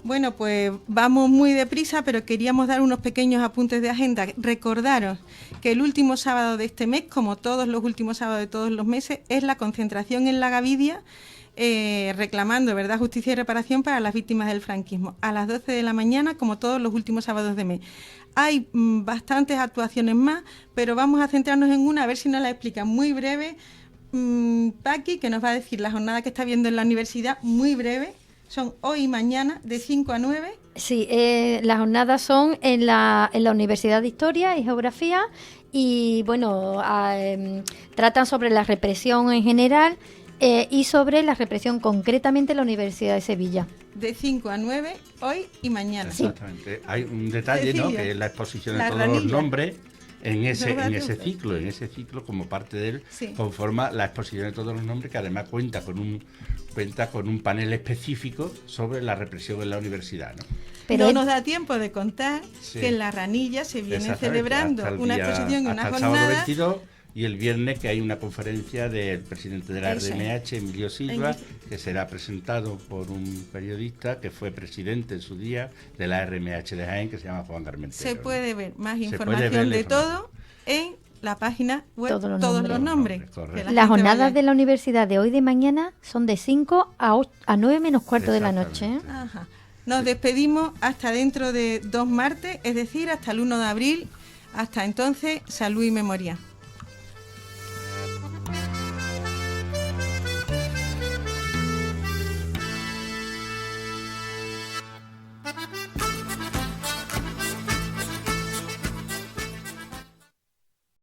Bueno, pues vamos muy deprisa, pero queríamos dar unos pequeños apuntes de agenda. Recordaros que el último sábado de este mes, como todos los últimos sábados de todos los meses, es la concentración en la Gavidia, reclamando verdad, justicia y reparación para las víctimas del franquismo, a las 12 de la mañana, como todos los últimos sábados de mes. Hay bastantes actuaciones más, pero vamos a centrarnos en una, a ver si nos la explica muy breve. Paqui, que nos va a decir la jornada que está viendo en la universidad, muy breve. Son hoy y mañana, de 5 a 9. Sí, las jornadas son en la Universidad de Historia y Geografía y, bueno, tratan sobre la represión en general y sobre la represión concretamente en la Universidad de Sevilla. De 5 a 9, hoy y mañana. Exactamente. Sí. Hay un detalle, ¿no?, que es la exposición de todos los nombres. En ese ciclo, como parte de él, conforma la exposición de todos los nombres, que además cuenta con un panel específico sobre la represión en la universidad, ¿no? Pero no nos da tiempo de contar que en La Ranilla se viene celebrando una exposición y una jornada y el viernes que hay una conferencia del presidente de la RMH, Emilio Silva, que será presentado por un periodista que fue presidente en su día de la RMH de Jaén, que se llama Juan Carmentero. Se puede ver más información de todo en la página web, todos los nombres. Las jornadas de la universidad de hoy y de mañana son de 5 a 9 menos cuarto de la noche. Ajá. Nos despedimos hasta dentro de 2 martes, es decir, hasta el 1 de abril. Hasta entonces, salud y memoria.